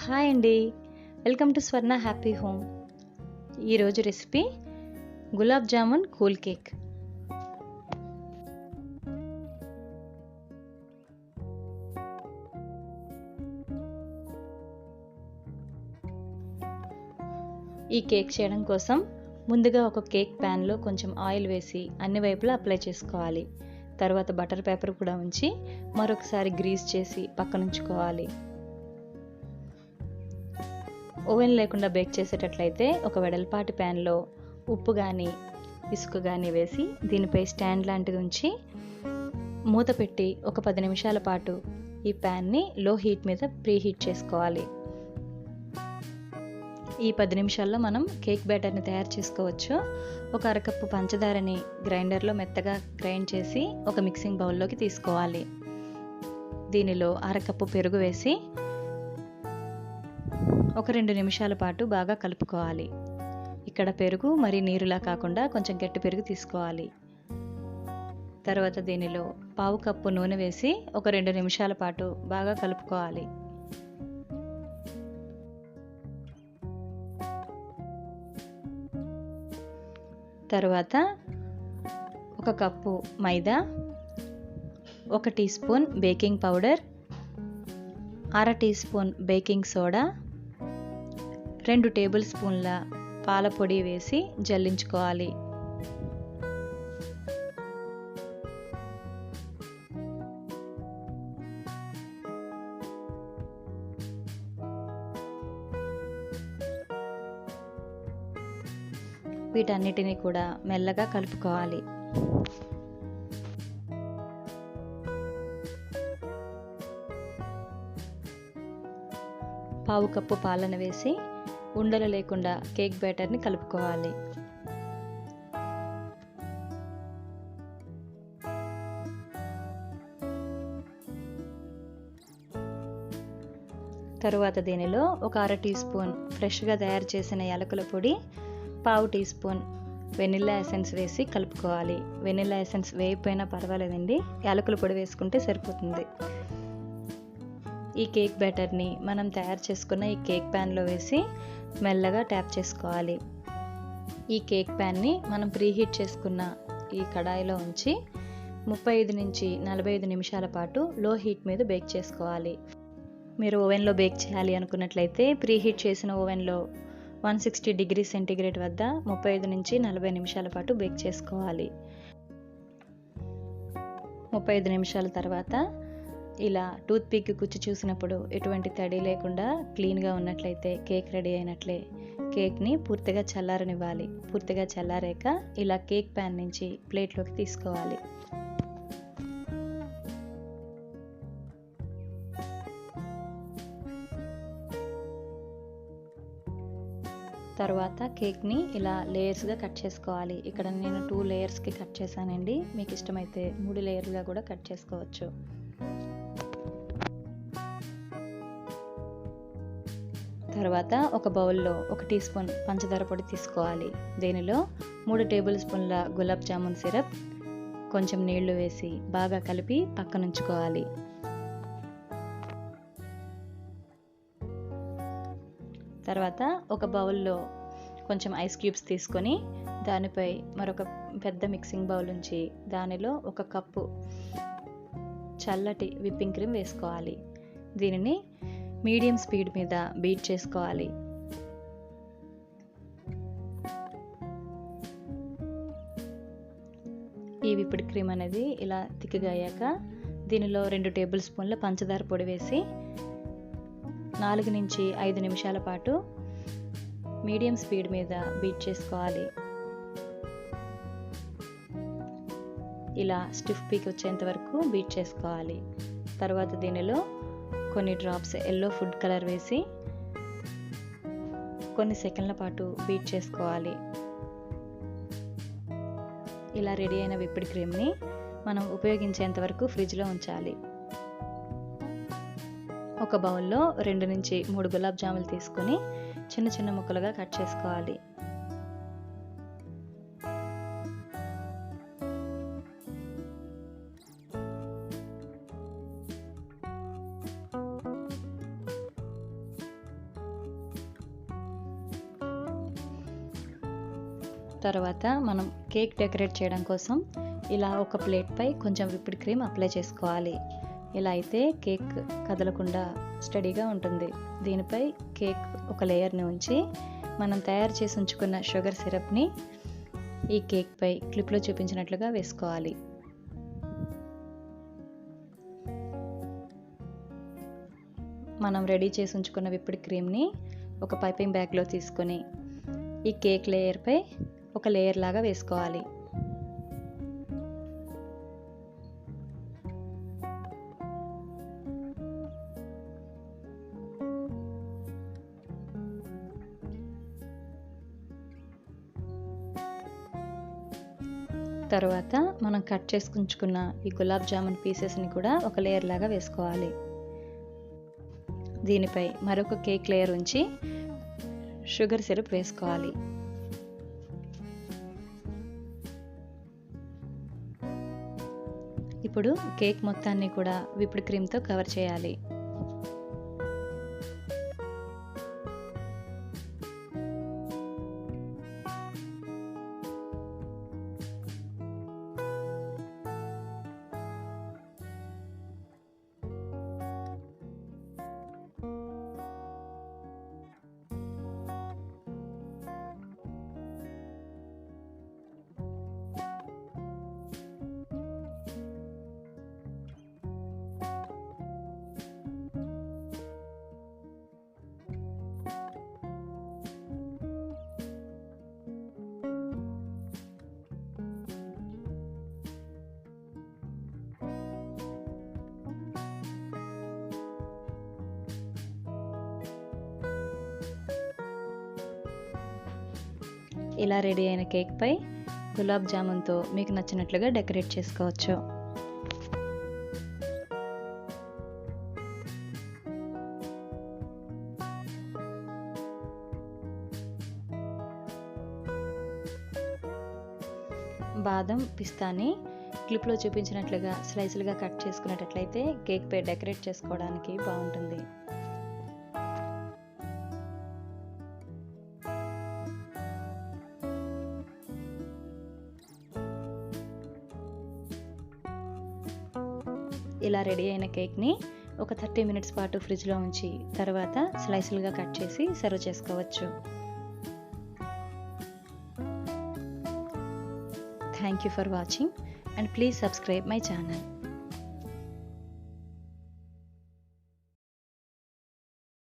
Hi అండి. Welcome to Swarna happy home. ఈరోజు recipe gulab jamun cool cake. ఈ కేక్ చేయడం కోసం ముందుగా ఒక కేక్ ప్యాన్లో కొంచెం ఆయిల్ వేసి అన్ని వైపులా అప్లై చేసుకోవాలి. తర్వాత బటర్ పేపర్ కూడా ఉంచి మరొకసారి గ్రీస్ చేసి పక్కనుంచుకోవాలి. ఓవెన్ లేకుండా బేక్ చేసేటట్లయితే ఒక వెడల్పాటి ప్యాన్లో ఉప్పు కానీ ఇసుక కానీ వేసి దీనిపై స్టాండ్ లాంటిది ఉంచి మూత పెట్టి ఒక 10 నిమిషాల పాటు ఈ ప్యాన్ని లో హీట్ మీద ప్రీహీట్ చేసుకోవాలి. ఈ 10 నిమిషాల్లో మనం కేక్ బ్యాటర్ని తయారు చేసుకోవచ్చు. ఒక అరకప్పు పంచదారని గ్రైండర్లో మెత్తగా గ్రైండ్ చేసి ఒక మిక్సింగ్ బౌల్లోకి తీసుకోవాలి. దీనిలో అరకప్పు పెరుగు వేసి ఒక 2 నిమిషాల పాటు బాగా కలుపుకోవాలి. ఇక్కడ పెరుగు మరి నీరులా కాకుండా కొంచెం గట్టి పెరుగు తీసుకోవాలి. తర్వాత దీనిలో పావు కప్పు నూనె వేసి ఒక 2 నిమిషాల పాటు బాగా కలుపుకోవాలి. తర్వాత ఒక కప్పు మైదా, 1 టీ స్పూన్ బేకింగ్ పౌడర్, అర టీ స్పూన్ బేకింగ్ సోడా, 2 టేబుల్ స్పూన్ల పాల పొడి వేసి జల్లించుకోవాలి. వీటన్నిటిని కూడా మెల్లగా కలుపుకోవాలి. పావు కప్పు పాలను వేసి ఉండలు లేకుండా కేక్ బ్యాటర్ని కలుపుకోవాలి. తరువాత దీనిలో ఒక అర టీ స్పూన్ ఫ్రెష్గా తయారు చేసిన యాలకుల పొడి, పావు టీ స్పూన్ వెనిల్లా ఎసెన్స్ వేసి కలుపుకోవాలి. వెనిల్లా ఎసెన్స్ వేయకపోయినా పర్వాలేదండి, యాలకుల పొడి వేసుకుంటే సరిపోతుంది. ఈ కేక్ బ్యాటర్ని మనం తయారు చేసుకున్న ఈ కేక్ ప్యాన్లో వేసి మెల్లగా ట్యాప్ చేసుకోవాలి. ఈ కేక్ ప్యాన్ని మనం ప్రీహీట్ చేసుకున్న ఈ కడాయిలో ఉంచి 35 నుంచి 45 నిమిషాల పాటు లో హీట్ మీద బేక్ చేసుకోవాలి. మీరు ఓవెన్లో బేక్ చేయాలి అనుకున్నట్లయితే ప్రీహీట్ చేసిన ఓవెన్లో 160 డిగ్రీ సెంటీగ్రేడ్ వద్ద 35 నుంచి 40 నిమిషాల పాటు బేక్ చేసుకోవాలి. 35 నిమిషాల తర్వాత ఇలా టూత్ పిక్ కుచ్చి చూసినప్పుడు ఎటువంటి తడి లేకుండా క్లీన్గా ఉన్నట్లయితే కేక్ రెడీ అయినట్లే. కేక్ని పూర్తిగా చల్లారనివ్వాలి. పూర్తిగా చల్లారాక ఇలా కేక్ ప్యాన్ నుంచి ప్లేట్లోకి తీసుకోవాలి. తర్వాత కేక్ని ఇలా లేయర్స్గా కట్ చేసుకోవాలి. ఇక్కడ నేను 2 లేయర్స్కి కట్ చేశానండి. మీకు ఇష్టమైతే 3 లేయర్లుగా కూడా కట్ చేసుకోవచ్చు. తర్వాత ఒక బౌల్లో 1 టీ స్పూన్ పంచదార పొడి తీసుకోవాలి. దీనిలో 3 టేబుల్ స్పూన్ల గులాబ్ జామున్ సిరప్, కొంచెం నీళ్లు వేసి బాగా కలిపి పక్కనుంచుకోవాలి. తర్వాత ఒక బౌల్లో కొంచెం ఐస్ క్యూబ్స్ తీసుకొని దానిపై మరొక పెద్ద మిక్సింగ్ బౌల్ ఉంచి దానిలో 1 కప్పు చల్లటి విప్పింగ్ క్రీమ్ వేసుకోవాలి. దీనిని మీడియం స్పీడ్ మీద బీట్ చేసుకోవాలి. ఈ విప్డ్ క్రీమ్ అనేది ఇలా తిక్కగా అయ్యాక దీనిలో 2 టేబుల్ స్పూన్ల పంచదార పొడి వేసి 4 నుంచి 5 నిమిషాల పాటు మీడియం స్పీడ్ మీద బీట్ చేసుకోవాలి. ఇలా స్టిఫ్ పీక్ వచ్చేంత వరకు బీట్ చేసుకోవాలి. తర్వాత దీనిలో కొన్ని డ్రాప్స్ ఎల్లో ఫుడ్ కలర్ వేసి కొన్ని సెకండ్ల పాటు బీట్ చేసుకోవాలి. ఇలా రెడీ అయిన విప్డ్ క్రీమ్ని మనం ఉపయోగించేంత వరకు ఫ్రిడ్జ్లో ఉంచాలి. ఒక బౌల్లో 2 నుంచి 3 గులాబ్ జాములు తీసుకొని చిన్న చిన్న ముక్కలుగా కట్ చేసుకోవాలి. తర్వాత మనం కేక్ డెకరేట్ చేయడం కోసం ఇలా ఒక ప్లేట్పై కొంచెం విప్డ్ క్రీమ్ అప్లై చేసుకోవాలి. ఇలా అయితే కేక్ కదలకుండా స్టడీగా ఉంటుంది. దీనిపై కేక్ ఒక లేయర్ని ఉంచి మనం తయారు చేసి ఉంచుకున్న షుగర్ సిరప్ని ఈ కేక్పై క్లిప్లో చూపించినట్లుగా వేసుకోవాలి. మనం రెడీ చేసి ఉంచుకున్న విప్డ్ క్రీమ్ని ఒక పైపింగ్ బ్యాగ్లో తీసుకొని ఈ కేక్ లేయర్పై ఒక లేయర్ లాగా వేసుకోవాలి. తర్వాత మనం కట్ చేసుకుంచుకున్న ఈ గులాబ్ జామున్ పీసెస్ని కూడా ఒక లేయర్ లాగా వేసుకోవాలి. దీనిపై మరొక కేక్ లేయర్ ఉంచి షుగర్ సిరప్ వేసుకోవాలి. ఇప్పుడు కేక్ మొత్తాన్ని కూడా విప్డ్ క్రీమ్తో కవర్ చేయాలి. ఇలా రెడీ అయిన కేక్పై గులాబ్ జామున్తో మీకు నచ్చినట్లుగా డెకరేట్ చేసుకోవచ్చు. బాదం, పిస్తాని క్లిప్లో చూపించినట్లుగా స్లైసులుగా కట్ చేసుకునేటట్లయితే కేక్పై డెకరేట్ చేసుకోవడానికి బాగుంటుంది. ఇలా రెడీ అయిన కేక్ని ఒక 30 మినిట్స్ పాటు ఫ్రిడ్జ్లో ఉంచి తర్వాత స్లైసులుగా కట్ చేసి సర్వ్ చేసుకోవచ్చు. Thank you for watching and please subscribe my channel.